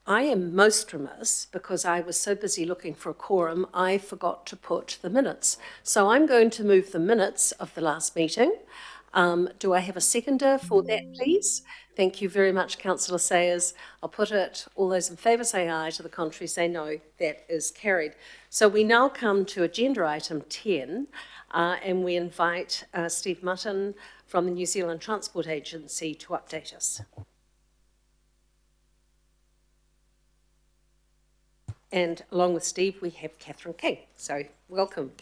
I am most remiss because I was so busy looking for a quorum, I forgot to put the minutes. So I'm going to move the minutes of the last meeting. Do I have a seconder for that, please? Thank you very much, Councillor Sayers. I'll put it, all those in favour say aye, to the contrary say no. That is carried. So we now come to agenda item 10, and we invite Steve Mutton from the New Zealand Transport Agency to update us. And along with Steve, we have Catherine King. So welcome.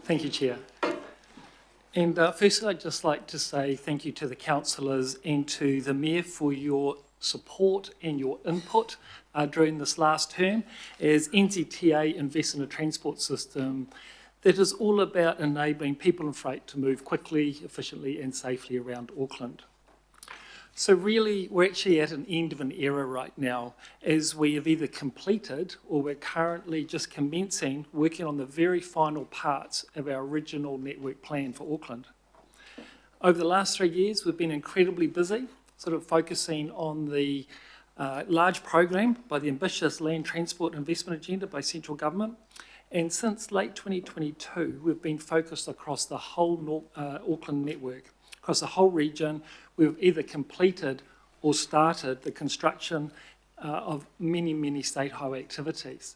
Thank you, Chair. And firstly, I'd just like to say thank you to the councillors and to the Mayor for your support and your input during this last term as NZTA invests in a transport system that is all about enabling people and freight to move quickly, efficiently and safely around Auckland. So really, we're actually at an end of an era right now as we have either completed or we're currently just commencing working on the very final parts of our original network plan for Auckland. Over the last 3 years, we've been incredibly busy, sort of focusing on the large program by the ambitious Land Transport Investment Agenda by central government. And since late 2022, we've been focused across the whole Auckland network. Across the whole region, we've either completed or started the construction of many, many state highway activities.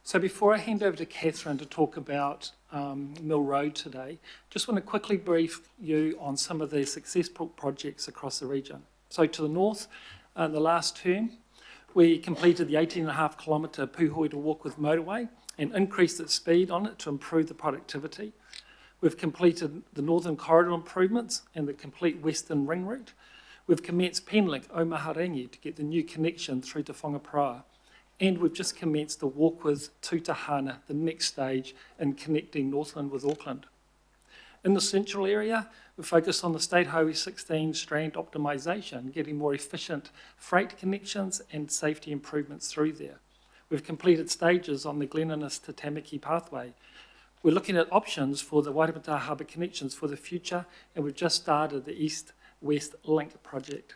So before I hand over to Catherine to talk about Mill Road today, just want to quickly brief you on some of the successful projects across the region. So to the north, the last term, we completed the 18.5 kilometre Puhoi to Warkworth motorway and increased its speed on it to improve the productivity. We've completed the Northern Corridor improvements and the complete Western Ring Route. We've commenced Penlink Omaharangi to get the new connection through to Whangaparoa. And we've just commenced the Warkworth to Tahana, the next stage in connecting Northland with Auckland. In the central area, we focused on the State Highway 16 strand optimisation, getting more efficient freight connections and safety improvements through there. We've completed stages on the Glen Innes to Tamaki pathway. We're looking at options for the Waitemata Harbour connections for the future, and we've just started the East-West Link project.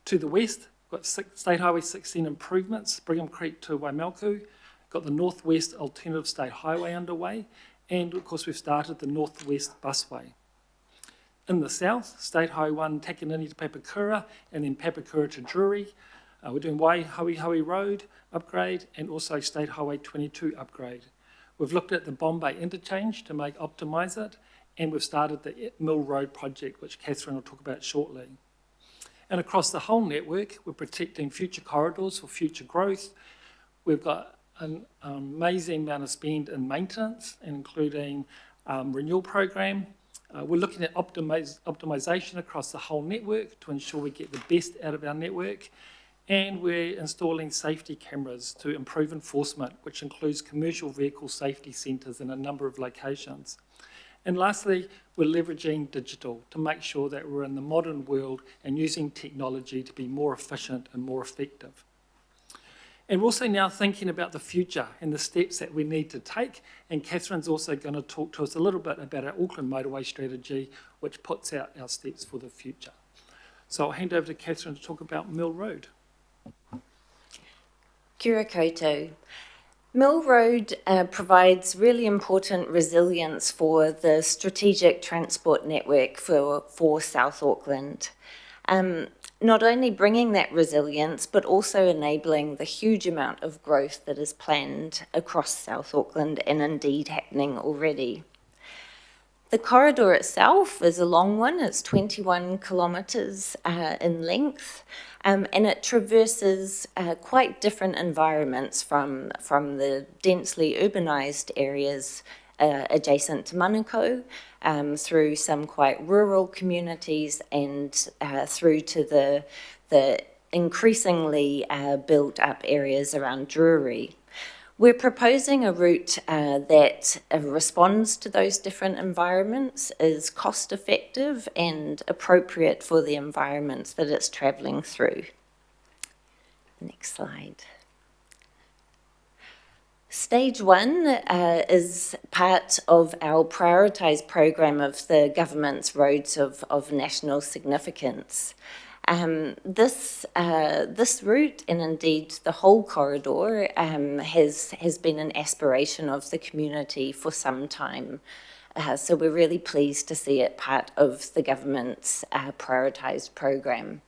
To the west, we've got State Highway 16 improvements, Brigham Creek to Waimelku, got the Northwest Alternative State Highway underway, and of course we've started the Northwest Busway. In the south, State Highway 1 Takanini to Papakura, and then Papakura to Drury. We're doing Waihoihoe Road upgrade, and also State Highway 22 upgrade. We've looked at the Bombay interchange to optimise it, and we've started the Mill Road project, which Catherine will talk about shortly. And across the whole network, we're protecting future corridors for future growth. We've got an amazing amount of spend in maintenance, including renewal program. We're looking at optimisation across the whole network to ensure we get the best out of our network. And we're installing safety cameras to improve enforcement, which includes commercial vehicle safety centres in a number of locations. And lastly, we're leveraging digital to make sure that we're in the modern world and using technology to be more efficient and more effective. And we're also now thinking about the future and the steps that we need to take. And Catherine's also going to talk to us a little bit about our Auckland motorway strategy, which puts out our steps for the future. So I'll hand over to Catherine to talk about Mill Road. Kia ora koutou. Mill Road provides really important resilience for the strategic transport network for South Auckland. Not only bringing that resilience, but also enabling the huge amount of growth that is planned across South Auckland and indeed happening already. The corridor itself is a long one. It's 21 kilometres in length, and it traverses quite different environments from the densely urbanised areas adjacent to Manukau, through some quite rural communities and through to the increasingly built up areas around Drury. We're proposing a route that responds to those different environments, is cost effective and appropriate for the environments that it's travelling through. Next slide. Stage 1 is part of our prioritised program of the government's roads of national significance. This route, and indeed the whole corridor, has been an aspiration of the community for some time. So we're really pleased to see it part of the government's prioritised program.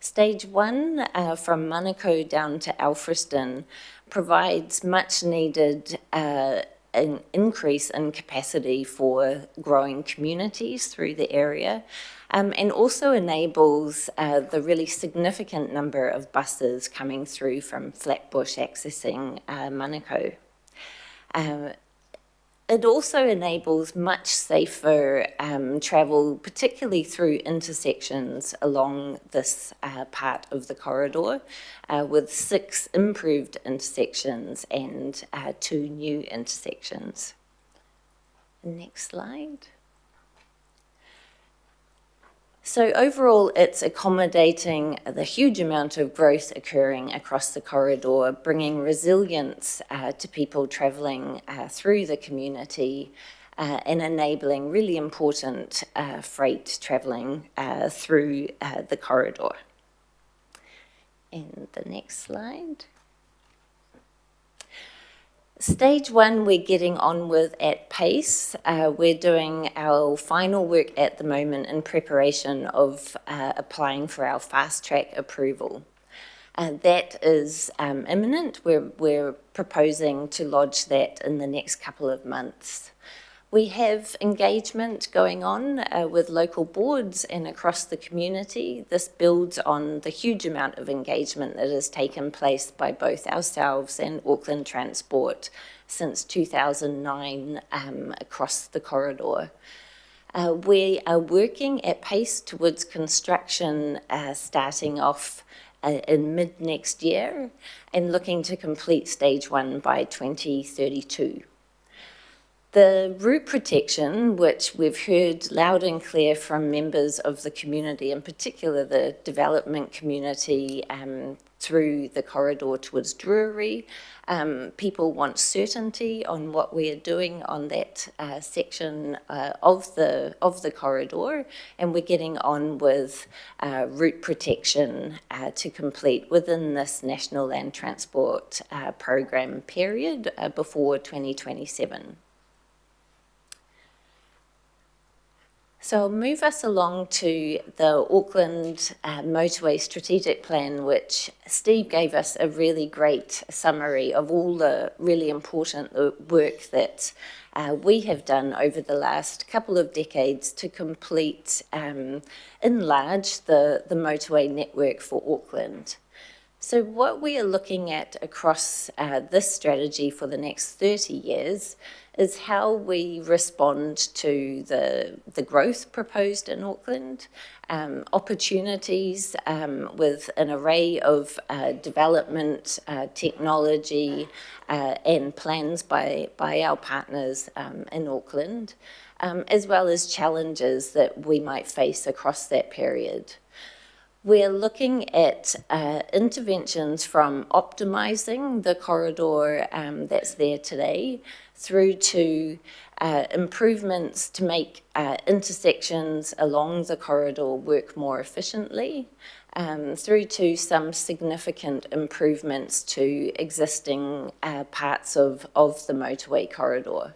Stage 1, from Manukau down to Alfriston, provides much needed an increase in capacity for growing communities through the area, and also enables the really significant number of buses coming through from Flatbush accessing Manukau. It also enables much safer travel, particularly through intersections along this part of the corridor, with 6 improved intersections and 2 new intersections. Next slide. So overall, it's accommodating the huge amount of growth occurring across the corridor, bringing resilience to people travelling through the community and enabling really important freight travelling through the corridor. And the next slide. Stage 1, we're getting on with at pace. We're doing our final work at the moment in preparation of applying for our fast track approval. That is imminent. We're proposing to lodge that in the next couple of months. We have engagement going on with local boards and across the community. This builds on the huge amount of engagement that has taken place by both ourselves and Auckland Transport since 2009 across the corridor. We are working at pace towards construction starting off in mid next year and looking to complete stage 1 by 2032. The route protection, which we've heard loud and clear from members of the community, in particular the development community through the corridor towards Drury, people want certainty on what we are doing on that section of the corridor, and we're getting on with route protection to complete within this National Land Transport Program period before 2027. So I'll move us along to the Auckland Motorway Strategic Plan, which Steve gave us a really great summary of all the really important work that we have done over the last couple of decades to complete, enlarge the motorway network for Auckland. So what we are looking at across this strategy for the next 30 years is how we respond to the growth proposed in Auckland, opportunities with an array of development, technology and plans by our partners in Auckland, as well as challenges that we might face across that period. We're looking at interventions from optimising the corridor that's there today through to improvements to make intersections along the corridor work more efficiently, through to some significant improvements to existing parts of the motorway corridor.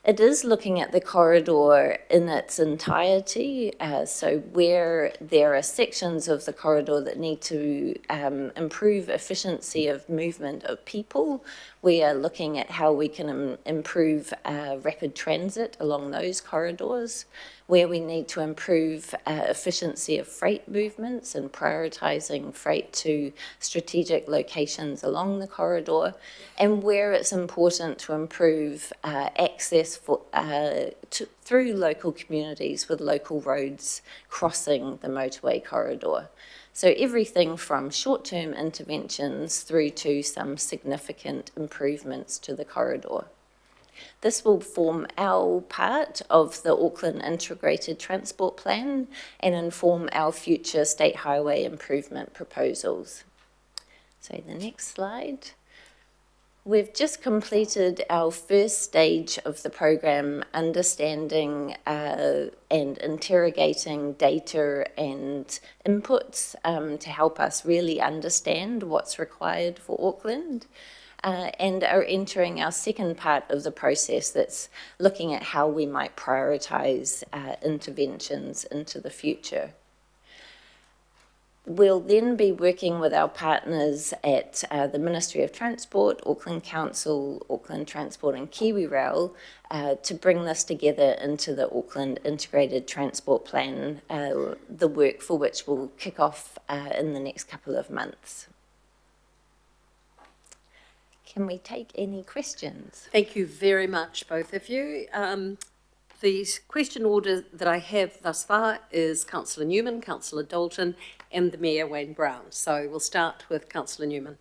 It is looking at the corridor in its entirety, so where there are sections of the corridor that need to improve efficiency of movement of people, we are looking at how we can improve rapid transit along those corridors. Where we need to improve efficiency of freight movements and prioritising freight to strategic locations along the corridor, and where it's important to improve access through local communities with local roads crossing the motorway corridor. So everything from short-term interventions through to some significant improvements to the corridor. This will form our part of the Auckland Integrated Transport Plan and inform our future state highway improvement proposals. So the next slide. We've just completed our first stage of the program, understanding and interrogating data and inputs to help us really understand what's required for Auckland. And are entering our second part of the process that's looking at how we might prioritise interventions into the future. We'll then be working with our partners at the Ministry of Transport, Auckland Council, Auckland Transport and Kiwi Rail to bring this together into the Auckland Integrated Transport Plan, the work for which will kick off in the next couple of months. Can we take any questions? Thank you very much, both of you. The question order that I have thus far is Councillor Newman, Councillor Dalton, and the Mayor, Wayne Brown. So we'll start with Councillor Newman.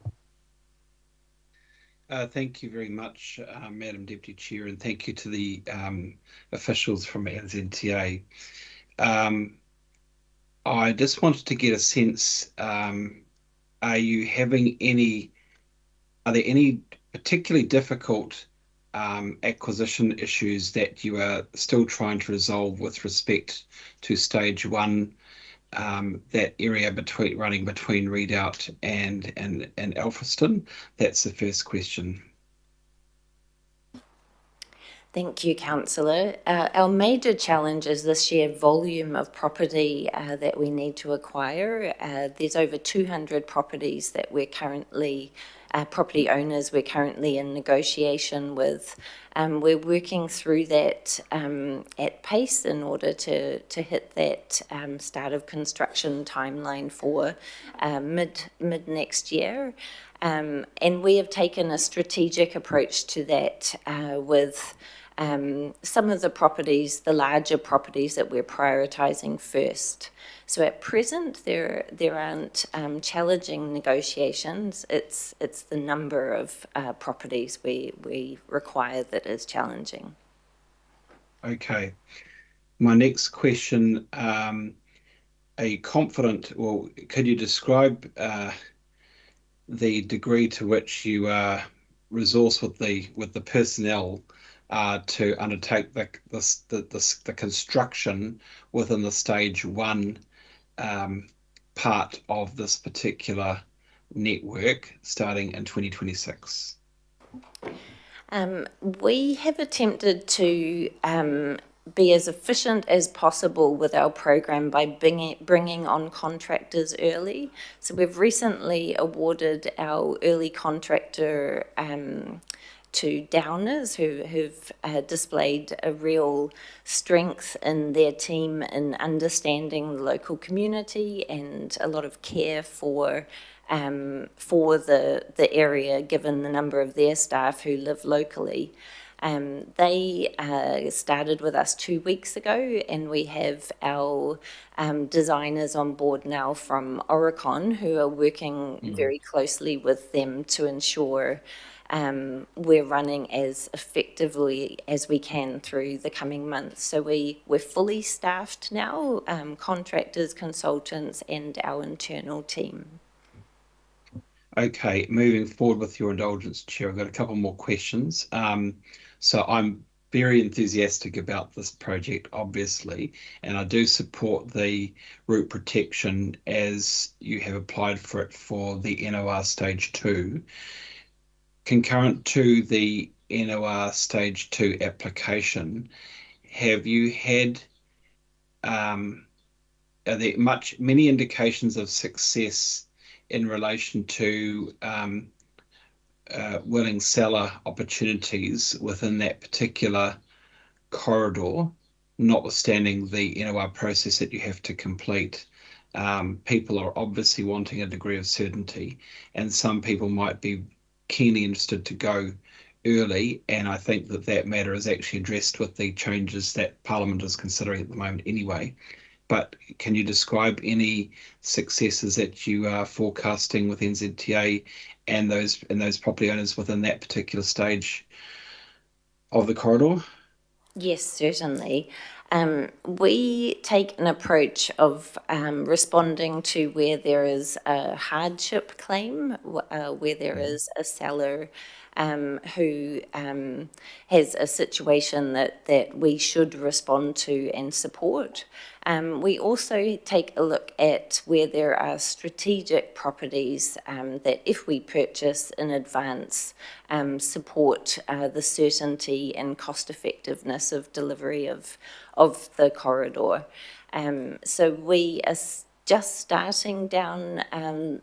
Thank you very much, Madam Deputy Chair, and thank you to the officials from NZTA. I just wanted to get a sense, are there any particularly difficult acquisition issues that you are still trying to resolve with respect to stage one, that area running between Redoubt and Alfriston? That's the first question. Thank you, Councillor. Our major challenge is the sheer volume of property that we need to acquire. There's over 200 properties that we're currently property owners we're currently in negotiation with. We're working through that at pace in order to hit that start of construction timeline for mid next year. And we have taken a strategic approach to that with some of the properties, the larger properties that we're prioritising first. So at present, there aren't challenging negotiations. It's the number of properties we require that is challenging. Okay. My next question, could you describe the degree to which you are resourced with the personnel to undertake the construction within the stage one part of this particular network starting in 2026? We have attempted to be as efficient as possible with our program by bringing on contractors early. So we've recently awarded our early contractor to Downers who've displayed a real strength in their team in understanding the local community and a lot of care for the area, given the number of their staff who live locally. They started with us 2 weeks ago, and we have our designers on board now from Oricon who are working very closely with them to ensure we're running as effectively as we can through the coming months. So we're fully staffed now, contractors, consultants, and our internal team. Okay, moving forward with your indulgence, Chair, I've got a couple more questions. So I'm very enthusiastic about this project, obviously, and I do support the route protection as you have applied for it for the NOR Stage 2. Concurrent to the NOR Stage 2 application, have you had, are there many indications of success in relation to willing seller opportunities within that particular corridor, notwithstanding the NOR process that you have to complete? People are obviously wanting a degree of certainty, and some people might be keenly interested to go early, and I think that matter is actually addressed with the changes that Parliament is considering at the moment anyway. But can you describe any successes that you are forecasting with NZTA and those property owners within that particular stage of the corridor? Yes, certainly. We take an approach of responding to where there is a hardship claim, where there is a seller who has a situation that we should respond to and support. We also take a look at where there are strategic properties that if we purchase in advance, support the certainty and cost effectiveness of delivery of the corridor. So we are just starting down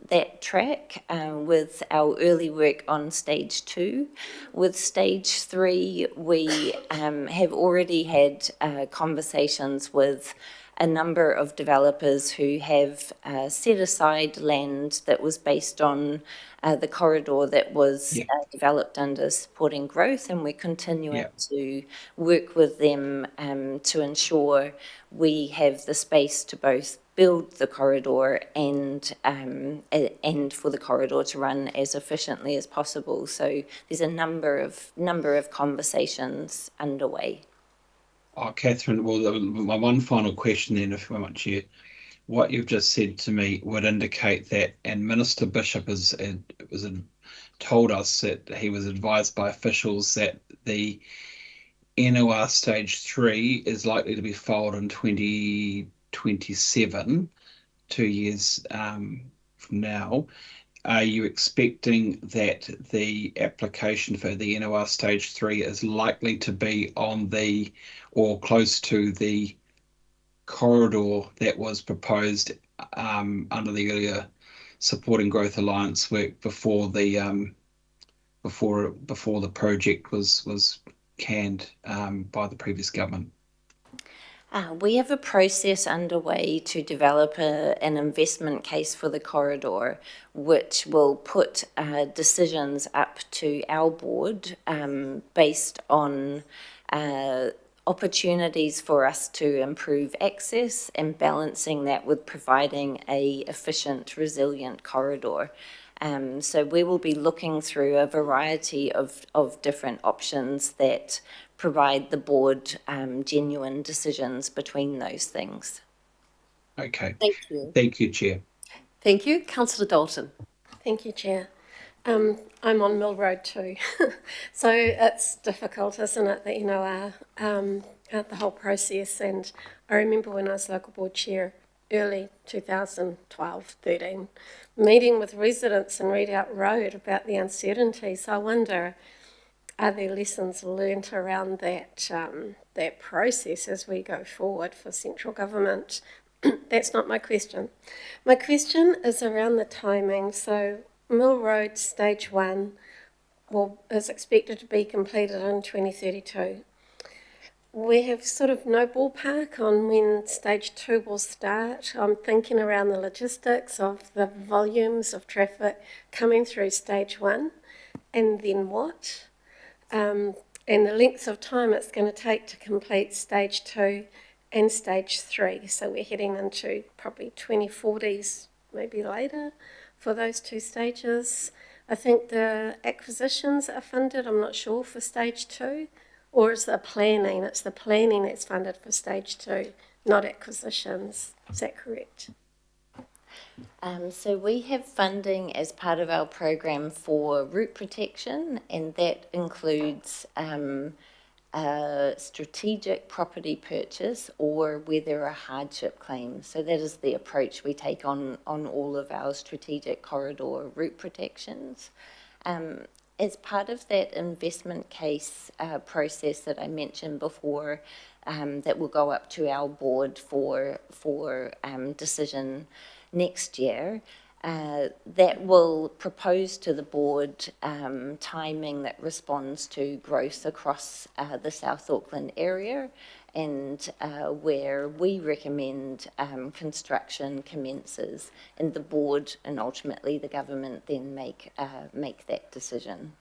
that track with our early work on stage 2. With stage 3, we have already had conversations with a number of developers who have set aside land that was based on the corridor that was developed under supporting growth, and we're continuing to work with them to ensure we have the space to both build the corridor and for the corridor to run as efficiently as possible. So there's a number of conversations underway. Oh, Catherine, well, my one final question then, if you want to, what you've just said to me would indicate that, and Minister Bishop told us that he was advised by officials that the NOR Stage 3 is likely to be filed in 2027, 2 years from now. Are you expecting that the application for the NOR Stage 3 is likely to be on the or close to the corridor that was proposed under the earlier Supporting Growth Alliance work before the project was canned by the previous government? We have a process underway to develop an investment case for the corridor, which will put decisions up to our board based on opportunities for us to improve access and balancing that with providing a efficient, resilient corridor. So we will be looking through a variety of different options that provide the board genuine decisions between those things. Okay. Thank you. Thank you, Chair. Thank you. Councillor Dalton. Thank you, Chair. I'm on Mill Road too, so it's difficult, isn't it, that the whole process. And I remember when I was local board chair, early 2012-13, meeting with residents in Redoubt Road about the uncertainty. So I wonder, are there lessons learnt around that process as we go forward for central government? That's not my question. My question is around the timing. So Mill Road Stage 1 is expected to be completed in 2032. We have sort of no ballpark on when Stage 2 will start. I'm thinking around the logistics of the volumes of traffic coming through Stage 1, and then what? And the length of time it's going to take to complete Stage 2 and Stage 3. So we're heading into probably 2040s, maybe later, for those 2 stages. I think the acquisitions are funded, I'm not sure, for Stage 2, or is the planning? It's the planning that's funded for Stage 2, not acquisitions. Is that correct? So we have funding as part of our program for route protection, and that includes strategic property purchase or where there are hardship claims. So that is the approach we take on all of our strategic corridor route protections. As part of that investment case process that I mentioned before, that will go up to our board for decision next year, that will propose to the board timing that responds to growth across the South Auckland area, and where we recommend construction commences, and the board and ultimately the government then make that decision.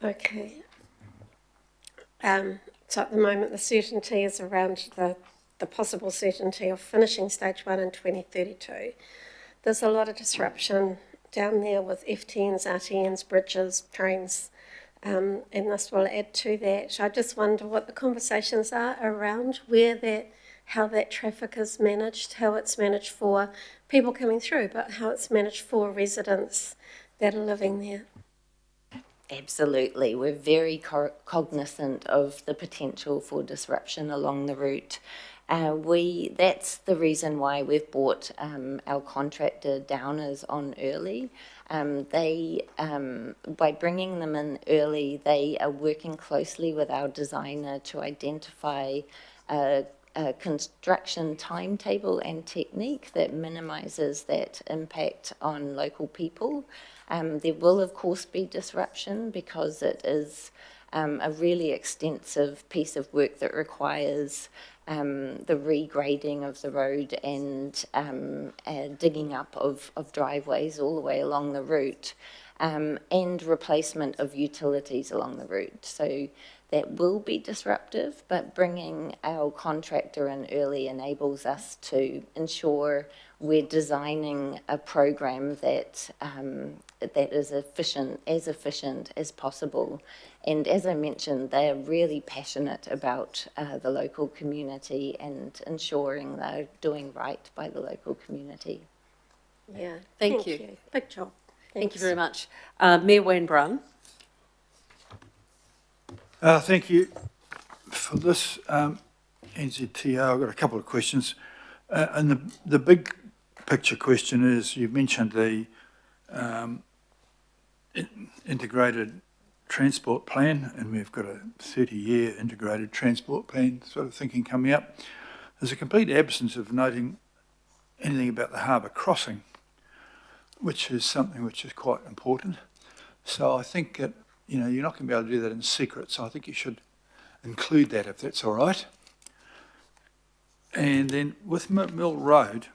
Okay. So at the moment, the certainty is around the possible certainty of finishing Stage 1 in 2032. There's a lot of disruption down there with FTNs, RTNs, bridges, trains, and this will add to that. I just wonder what the conversations are around how that traffic is managed, how it's managed for people coming through, but how it's managed for residents that are living there. Absolutely. We're very cognizant of the potential for disruption along the route. That's the reason why we've brought our contractor Downers on early. By bringing them in early, they are working closely with our designer to identify a construction timetable and technique that minimises that impact on local people. There will, of course, be disruption because it is a really extensive piece of work that requires the regrading of the road and digging up of driveways all the way along the route, and replacement of utilities along the route. So that will be disruptive, but bringing our contractor in early enables us to ensure we're designing a program that that is efficient as possible. And as I mentioned, they're really passionate about the local community and ensuring they're doing right by the local community. Yeah. Thank you. Big job. Thank you very much. Mayor Wayne Brown. Thank you for this NZTO. I've got a couple of questions. And the big picture question is, you've mentioned the integrated transport plan, and we've got a 30-year integrated transport plan sort of thinking coming up. There's a complete absence of noting anything about the harbour crossing, which is something which is quite important. So I think that, you know, you're not going to be able to do that in secret, so I think you should include that if that's all right. And then with Mill Road,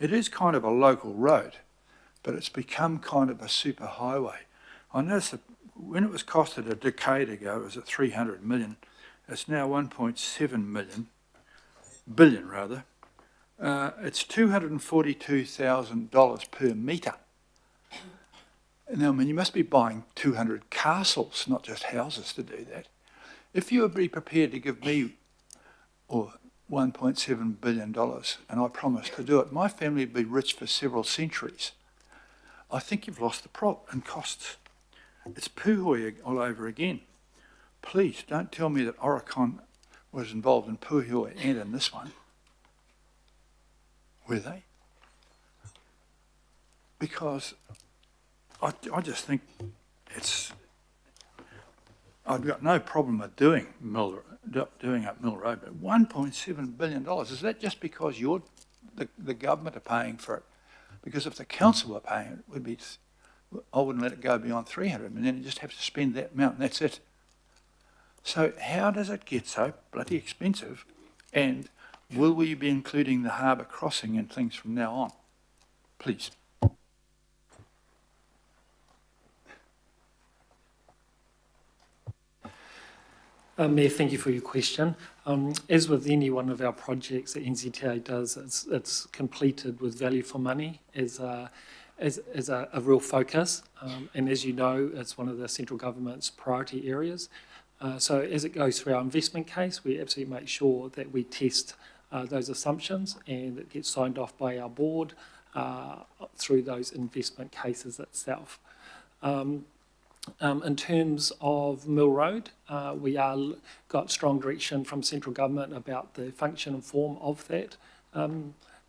it is kind of a local road, but it's become kind of a super highway. I noticed that when it was costed a decade ago, it was at 300 million. It's now 1.7 billion rather. It's $242,000 per metre. Now, I mean, you must be buying 200 castles, not just houses, to do that. If you would be prepared to give me $1.7 billion, and I promise to do it, my family would be rich for several centuries. I think you've lost the plot in costs. It's Puhoi all over again. Please don't tell me that Oricon was involved in Puhoi and in this one. Were they? Because I just think I've got no problem with doing up Mill Road, but $1.7 billion, is that just because the government are paying for it? Because if the council were paying it, I wouldn't let it go beyond 300 million, you just have to spend that amount and that's it. So how does it get so bloody expensive? And will we be including the harbour crossing and things from now on? Please. Mayor, thank you for your question. As with any one of our projects that NZTA does, it's completed with value for money as a real focus. And as you know, it's one of the central government's priority areas. So as it goes through our investment case, we absolutely make sure that we test those assumptions and it gets signed off by our board through those investment cases itself. In terms of Mill Road, we got strong direction from central government about the function and form of that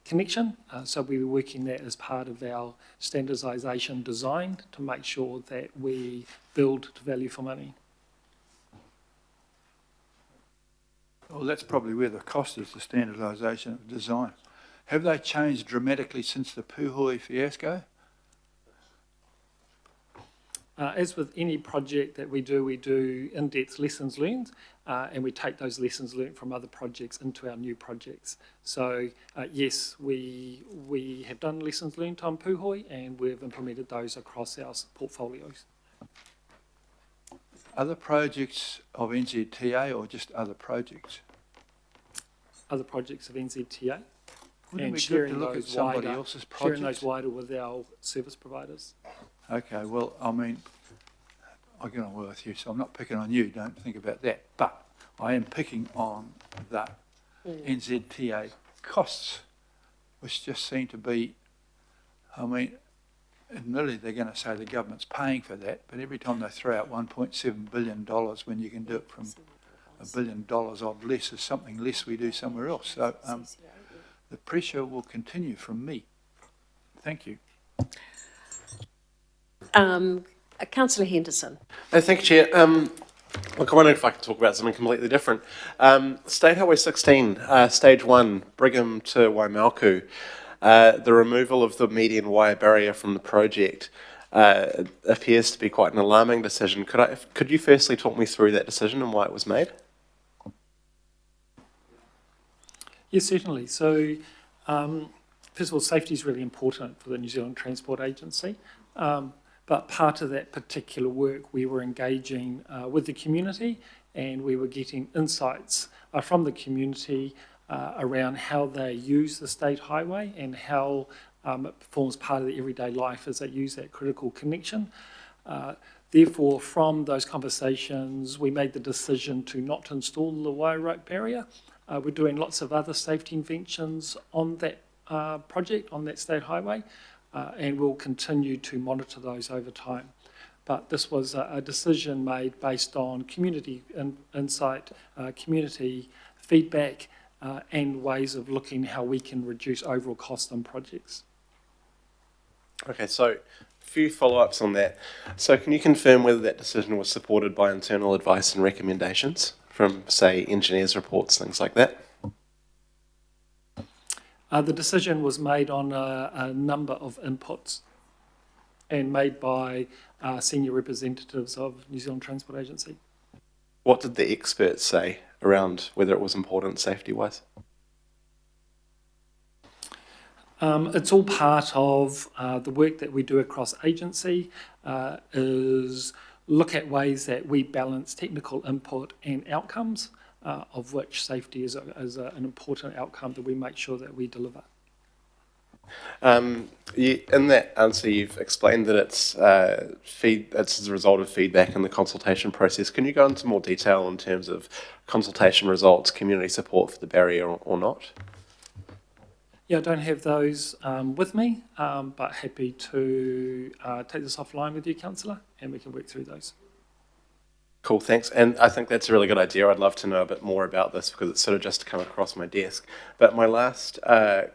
connection. So we were working that as part of our standardisation design to make sure that we build to value for money. Well, that's probably where the cost is, the standardisation of design. Have they changed dramatically since the Puhoi fiasco? As with any project that we do in-depth lessons learned, and we take those lessons learned from other projects into our new projects. So yes, we have done lessons learned on Puhoi, and we've implemented those across our portfolios. Other projects of NZTA or just other projects? Other projects of NZTA. Wouldn't and we sharing good to look those at somebody wider, else's sharing projects? those wider with our service providers. Okay, well, I mean, I get on well with you, so I'm not picking on you, don't think about that. But I am picking on the NZTA costs, which just seem to be, I mean, admittedly, they're going to say the government's paying for that, but every time they throw out $1.7 billion when you can do it from $1 billion odd less is something less we do somewhere else. So the pressure will continue from me. Thank you. Councillor Henderson. Thank you, Chair. Look, I wonder if I could talk about something completely different. State Highway 16, Stage 1, Brigham to Waimalku, the removal of the median wire barrier from the project appears to be quite an alarming decision. Could you firstly talk me through that decision and why it was made? Yes, certainly. So, first of all, safety is really important for the New Zealand Transport Agency. But part of that particular work, we were engaging with the community, and we were getting insights from the community around how they use the state highway and how it forms part of their everyday life as they use that critical connection. Therefore, from those conversations, we made the decision to not install the wire rope barrier. We're doing lots of other safety interventions on that project, on that state highway, and we'll continue to monitor those over time. But this was a decision made based on community insight, community feedback, and ways of looking how we can reduce overall cost on projects. Okay, so a few follow-ups on that. So can you confirm whether that decision was supported by internal advice and recommendations from, say, engineers' reports, things like that? The decision was made on a number of inputs and made by senior representatives of New Zealand Transport Agency. What did the experts say around whether it was important safety-wise? It's all part of the work that we do across agency, is look at ways that we balance technical input and outcomes, of which safety is an important outcome that we make sure that we deliver. In that answer, you've explained that it's as a result of feedback in the consultation process. Can you go into more detail in terms of consultation results, community support for the barrier or not? Yeah, I don't have those with me, but happy to take this offline with you, Councillor, and we can work through those. Cool, thanks. And I think that's a really good idea. I'd love to know a bit more about this because it's sort of just come across my desk. But my last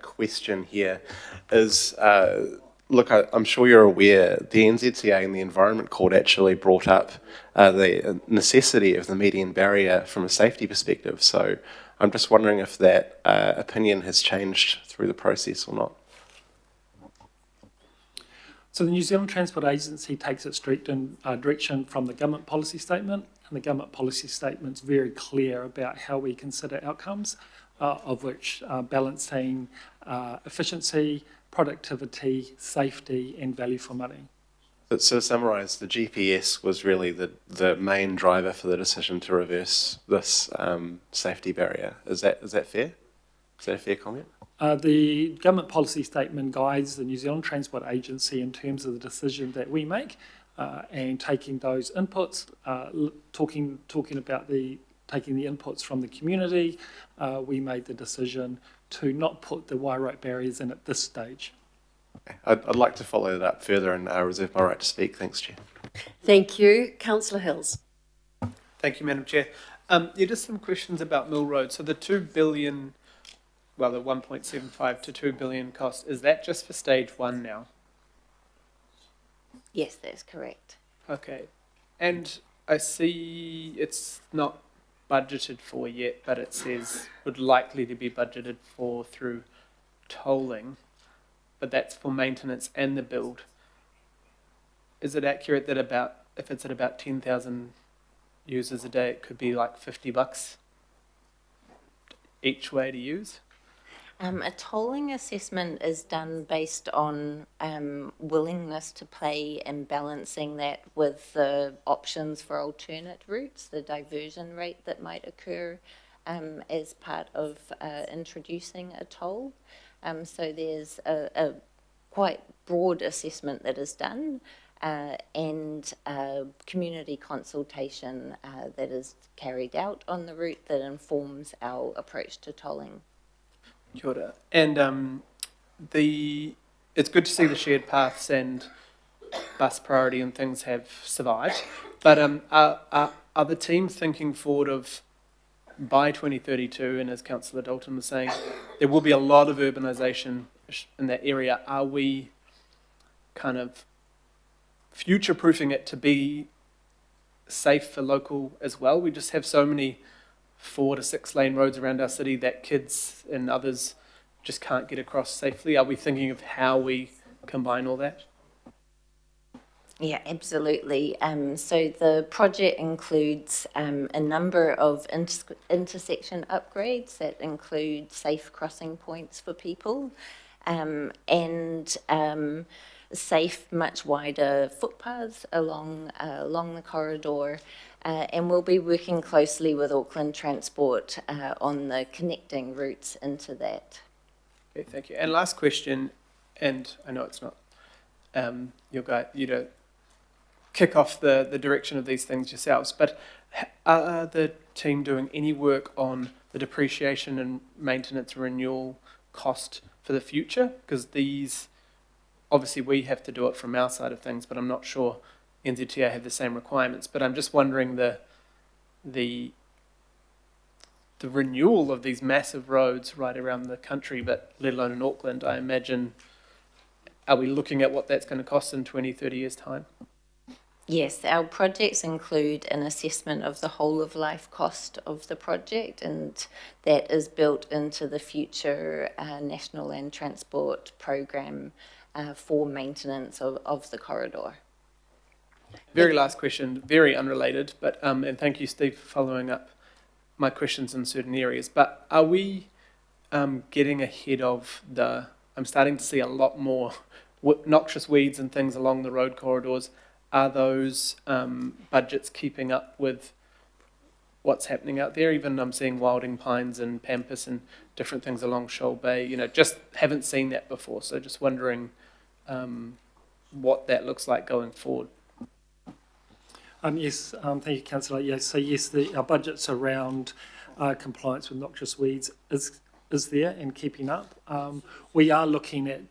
question here is, look, I'm sure you're aware, the NZCA and the Environment Court actually brought up the necessity of the median barrier from a safety perspective. So I'm just wondering if that opinion has changed through the process or not. So the New Zealand Transport Agency takes its direction from the government policy statement, and the government policy statement's very clear about how we consider outcomes, of which balancing efficiency, productivity, safety, and value for money. So to summarise, the GPS was really the main driver for the decision to reverse this safety barrier. Is that fair? Is that a fair comment? The government policy statement guides the New Zealand Transport Agency in terms of the decision that we make, and taking those inputs, talking about taking the inputs from the community, we made the decision to not put the wire rope barriers in at this stage. Okay. I'd like to follow that up further and reserve my right to speak. Thanks, Chair. Thank you. Councillor Hills. Thank you, Madam Chair. Just some questions about Mill Road. So the 2 billion, well, the 1.75 to 2 billion cost, is that just for stage 1 now? Yes, that's correct. Okay. And I see it's not budgeted for yet, but it says would likely to be budgeted for through tolling, but that's for maintenance and the build. Is it accurate that if it's at about 10,000 users a day, it could be like $50 each way to use? A tolling assessment is done based on willingness to pay and balancing that with the options for alternate routes, the diversion rate that might occur as part of introducing a toll. So there's a quite broad assessment that is done and community consultation that is carried out on the route that informs our approach to tolling. Kia ora. And it's good to see the shared paths and bus priority and things have survived. But are the team thinking forward of by 2032, and as Councillor Dalton was saying, there will be a lot of urbanisation in that area. Are we kind of future-proofing it to be safe for local as well? We just have so many 4 to 6 lane roads around our city that kids and others just can't get across safely. Are we thinking of how we combine all that? Yeah, absolutely. So the project includes a number of intersection upgrades that include safe crossing points for people and safe, much wider footpaths along the corridor. And we'll be working closely with Auckland Transport on the connecting routes into that. Okay, thank you. And last question, and I know it's not you to kick off the direction of these things yourselves, but are the team doing any work on the depreciation and maintenance renewal cost for the future? Because these, obviously we have to do it from our side of things, but I'm not sure NZTA have the same requirements. But I'm just wondering the renewal of these massive roads right around the country, but let alone in Auckland, I imagine, are we looking at what that's going to cost in 20, 30 years' time? Yes, our projects include an assessment of the whole of life cost of the project, and that is built into the future National Land Transport Program for maintenance of the corridor. Very last question, very unrelated, but and thank you, Steve, for following up my questions in certain areas. But are we getting ahead of I'm starting to see a lot more noxious weeds and things along the road corridors. Are those budgets keeping up with what's happening out there? Even I'm seeing wilding pines and pampas and different things along Shoal Bay. Just haven't seen that before. So just wondering what that looks like going forward. Yes, thank you, Councillor. Yes, so yes, our budgets around compliance with noxious weeds is there and keeping up. We are looking at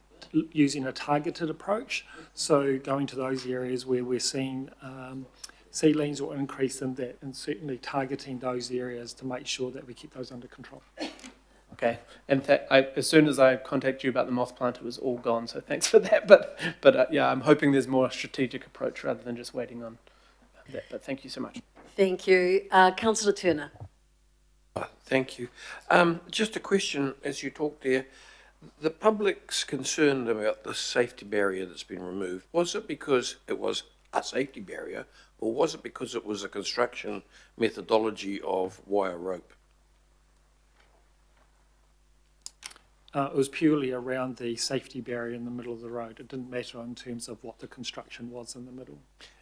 using a targeted approach, so going to those areas where we're seeing seedlings or increase in that, and certainly targeting those areas to make sure that we keep those under control. Okay, and as soon as I contacted you about the moth plant, it was all gone, so thanks for that. But yeah, I'm hoping there's more strategic approach rather than just waiting on that. But thank you so much. Thank you. Councillor Turner. Thank you. Just a question as you talked there. The public's concerned about the safety barrier that's been removed. Was it because it was a safety barrier, or was it because it was a construction methodology of wire rope? It was purely around the safety barrier in the middle of the road. It didn't matter in terms of what the construction was in the middle.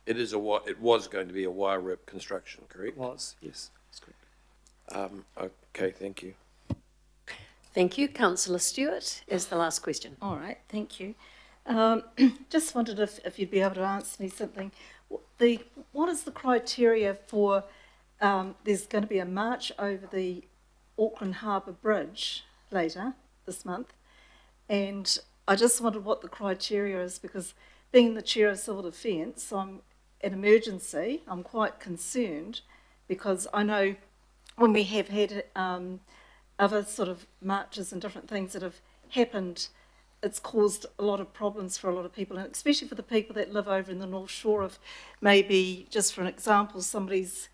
It was going to be a wire rope construction, correct? It was, yes, that's correct. Okay, thank you. Thank you. Councillor Stewart is the last question. All right, thank you. Just wondered if you'd be able to answer me something. What is the criteria for, there's going to be a march over the Auckland Harbour Bridge later this month, and I just wondered what the criteria is, because being the Chair of Civil Defence, I'm an emergency, I'm quite concerned, because I know when we have had other sort of marches and different things that have happened, it's caused a lot of problems for a lot of people, and especially for the people that live over in the North Shore. Of maybe, just for an example, somebody's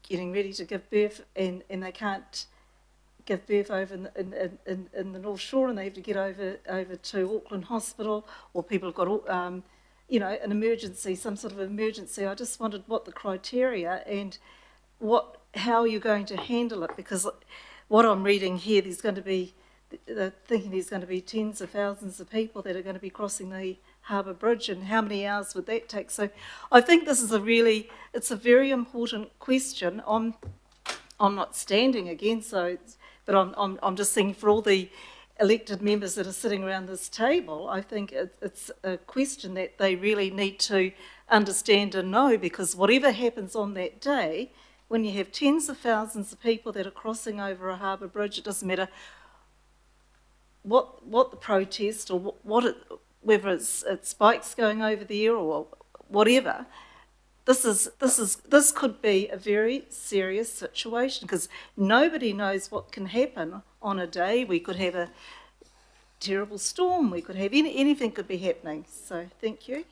getting ready to give birth and they can't give birth over in the North Shore, and they have to get over to Auckland Hospital, or people have got an emergency, some sort of emergency. I just wondered what the criteria and how you're going to handle it, because what I'm reading here, they're thinking there's going to be tens of thousands of people that are going to be crossing the Harbour Bridge, and how many hours would that take? So I think this is it's a very important question. I'm not standing against those, but I'm just thinking for all the elected members that are sitting around this table, I think it's a question that they really need to understand and know, because whatever happens on that day, when you have tens of thousands of people that are crossing over a harbour bridge, it doesn't matter what the protest or whether it's bikes going over there or whatever, this could be a very serious situation because nobody knows what can happen on a day. We could have a terrible storm. We could have anything could be happening. So thank you.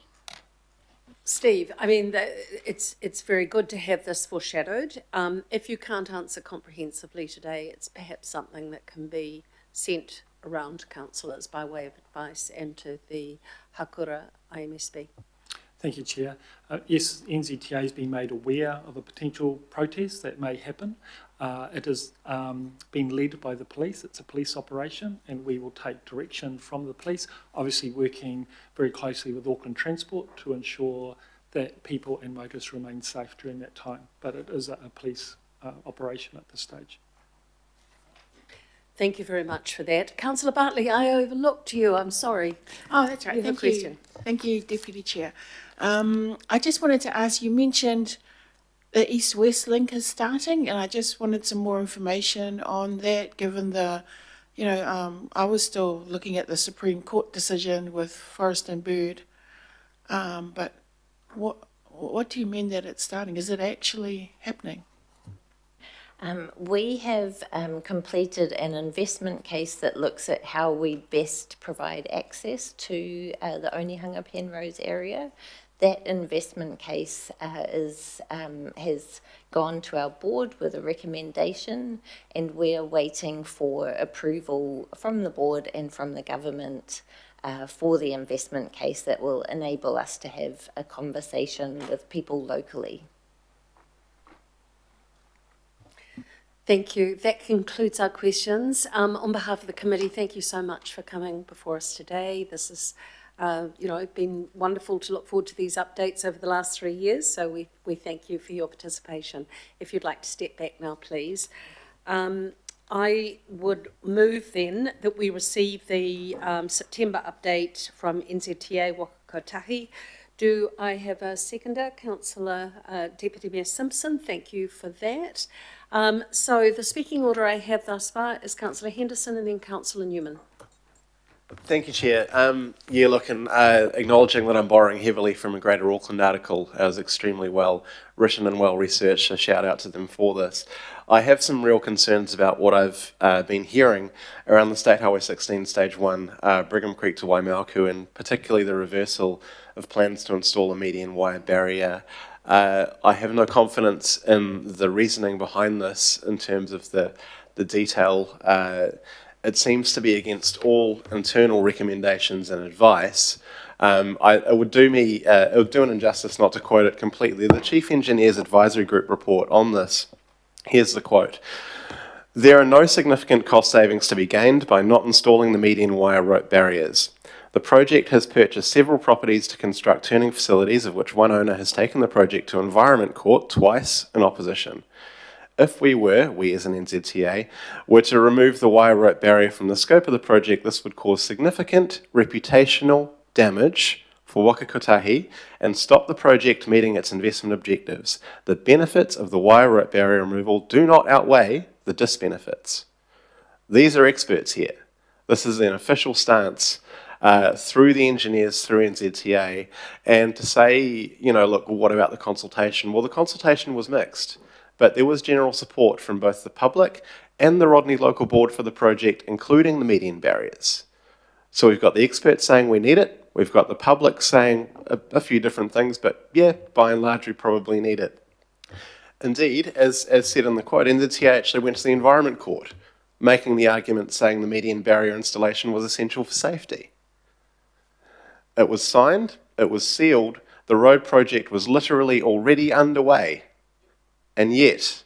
Steve, I mean, it's very good to have this foreshadowed. If you can't answer comprehensively today, it's perhaps something that can be sent around to councillors by way of advice and to the Hakura IMSB. Thank you, Chair. Yes, NZTA has been made aware of a potential protest that may happen. It has been led by the police. It's a police operation, and we will take direction from the police, obviously working very closely with Auckland Transport to ensure that people and motorists remain safe during that time. But it is a police operation at this stage. Thank you very much for that. Councillor Bartley, I overlooked you. I'm sorry. Oh, that's right. You have a Thank you. question. Thank you, Deputy Chair. I just wanted to ask, you mentioned the East-West link is starting, and I just wanted some more information on that, given the, I was still looking at the Supreme Court decision with Forest and Bird. But what do you mean that it's starting? Is it actually happening? We have completed an investment case that looks at how we best provide access to the Onehunga Penrose area. That investment case has gone to our board with a recommendation, and we're waiting for approval from the board and from the government for the investment case that will enable us to have a conversation with people locally. Thank you. That concludes our questions. On behalf of the committee, thank you so much for coming before us today. This has, been wonderful to look forward to these updates over the last 3 years. So we thank you for your participation. If you'd like to step back now, please. I would move then that we receive the September update from NZTA Waka Kotahi. Do I have a seconder? Councillor Deputy Mayor Simpson, thank you for that. So the speaking order I have thus far is Councillor Henderson and then Councillor Newman. Thank you, Chair. Acknowledging that I'm borrowing heavily from a Greater Auckland article, it was extremely well written and well researched. A shout out to them for this. I have some real concerns about what I've been hearing around the State Highway 16 Stage 1, Brigham Creek to Waimaoku, and particularly the reversal of plans to install a median wire barrier. I have no confidence in the reasoning behind this in terms of the detail. It seems to be against all internal recommendations and advice. It would do an injustice not to quote it completely. The Chief Engineer's Advisory Group report on this, here's the quote. There are no significant cost savings to be gained by not installing the median wire rope barriers. The project has purchased several properties to construct turning facilities, of which one owner has taken the project to Environment Court twice in opposition. If we as an NZTA, were to remove the wire rope barrier from the scope of the project, this would cause significant reputational damage for Waka Kotahi and stop the project meeting its investment objectives. The benefits of the wire rope barrier removal do not outweigh the disbenefits. These are experts here. This is an official stance through the engineers, through NZTA, and to say, look, what about the consultation? Well, the consultation was mixed, but there was general support from both the public and the Rodney Local Board for the project, including the median barriers. So we've got the experts saying we need it, we've got the public saying a few different things, but yeah, by and large, we probably need it. Indeed, as said in the quote, NZTA actually went to the Environment Court, making the argument saying the median barrier installation was essential for safety. It was signed, it was sealed, the road project was literally already underway, and yet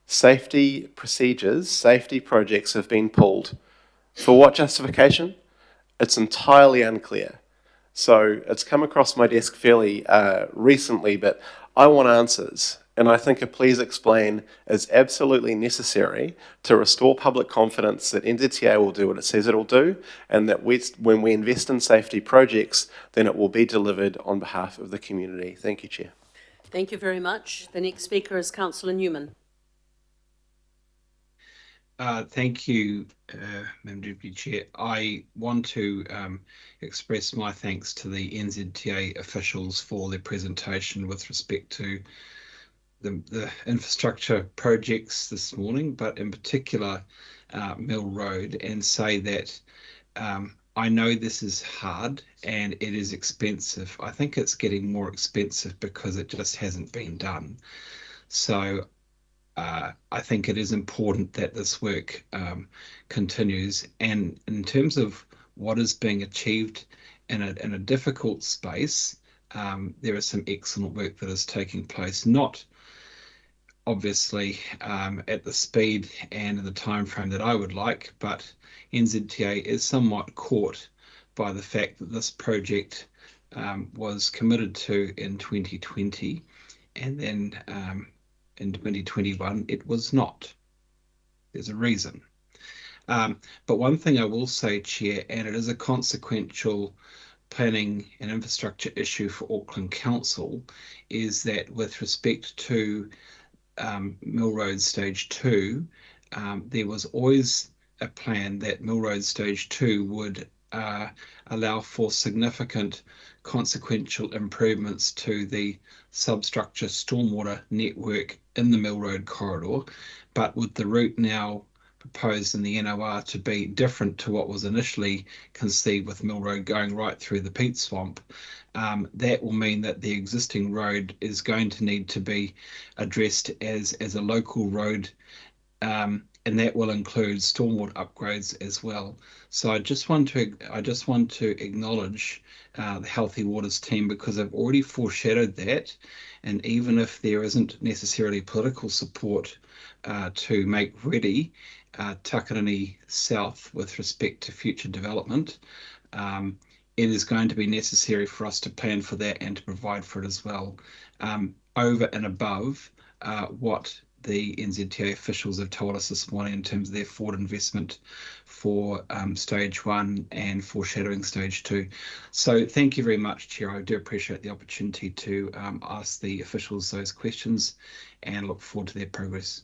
safety procedures, safety projects have been pulled. For what justification? It's entirely unclear. So it's come across my desk fairly recently, but I want answers. And I think a please explain is absolutely necessary to restore public confidence that NZTA will do what it says it will do, and that when we invest in safety projects, then it will be delivered on behalf of the community. Thank you, Chair. Thank you very much. The next speaker is Councillor Newman. Thank you, Madam Deputy Chair. I want to express my thanks to the NZTA officials for their presentation with respect to the infrastructure projects this morning, but in particular Mill Road, and say that I know this is hard and it is expensive. I think it's getting more expensive because it just hasn't been done. So I think it is important that this work continues. And in terms of what is being achieved in a difficult space, there is some excellent work that is taking place, not obviously at the speed and in the time frame that I would like, but NZTA is somewhat caught by the fact that this project was committed to in 2020, and then in 2021 it was not. There's a reason. But one thing I will say, Chair, and it is a consequential planning and infrastructure issue for Auckland Council, is that with respect to Mill Road Stage 2, there was always a plan that Mill Road Stage 2 would allow for significant consequential improvements to the substructure stormwater network in the Mill Road corridor, but with the route now proposed in the NOR to be different to what was initially conceived with Mill Road going right through the peat swamp, that will mean that the existing road is going to need to be addressed as a local road, and that will include stormwater upgrades as well. So I just want to acknowledge the Healthy Waters team, because I've already foreshadowed that, and even if there isn't necessarily political support to make ready Takarani South with respect to future development, it is going to be necessary for us to plan for that and to provide for it as well, over and above what the NZTA officials have told us this morning in terms of their forward investment for stage 1 and foreshadowing stage 2. So thank you very much, Chair. I do appreciate the opportunity to ask the officials those questions and look forward to their progress.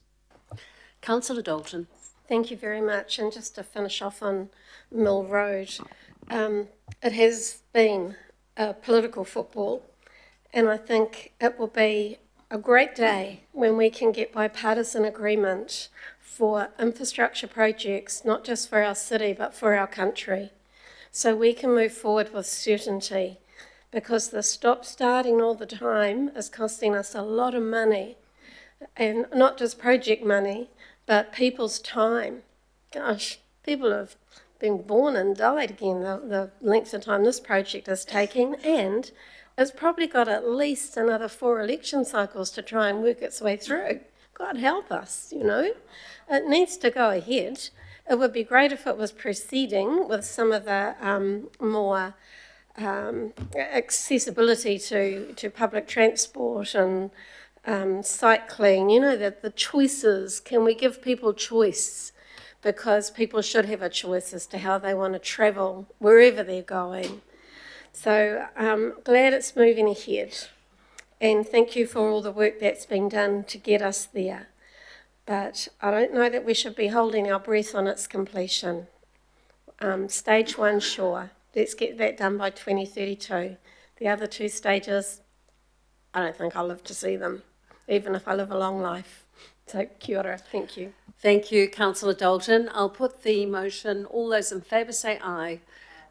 Councillor Dalton. Thank you very much. And just to finish off on Mill Road, it has been a political football, and I think it will be a great day when we can get bipartisan agreement for infrastructure projects, not just for our city, but for our country. So we can move forward with certainty, because the stop-starting all the time is costing us a lot of money, and not just project money, but people's time. Gosh, people have been born and died again, the length of time this project is taking, and it's probably got at least another 4 election cycles to try and work its way through. God help us, you know. It needs to go ahead. It would be great if it was proceeding with some of the more accessibility to public transport and cycling, you know, the choices. Can we give people choice? Because people should have a choice as to how they want to travel wherever they're going. So I'm glad it's moving ahead, and thank you for all the work that's been done to get us there. But I don't know that we should be holding our breath on its completion. Stage 1, sure, let's get that done by 2032. The other 2 stages, I don't think I'll live to see them, even if I live a long life. So kia ora, thank you. Thank you, Councillor Dalton. I'll put the motion. All those in favour say aye.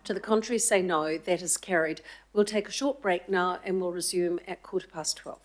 To the contrary say no. That is carried. We'll take a short break now and we'll resume at 12:15.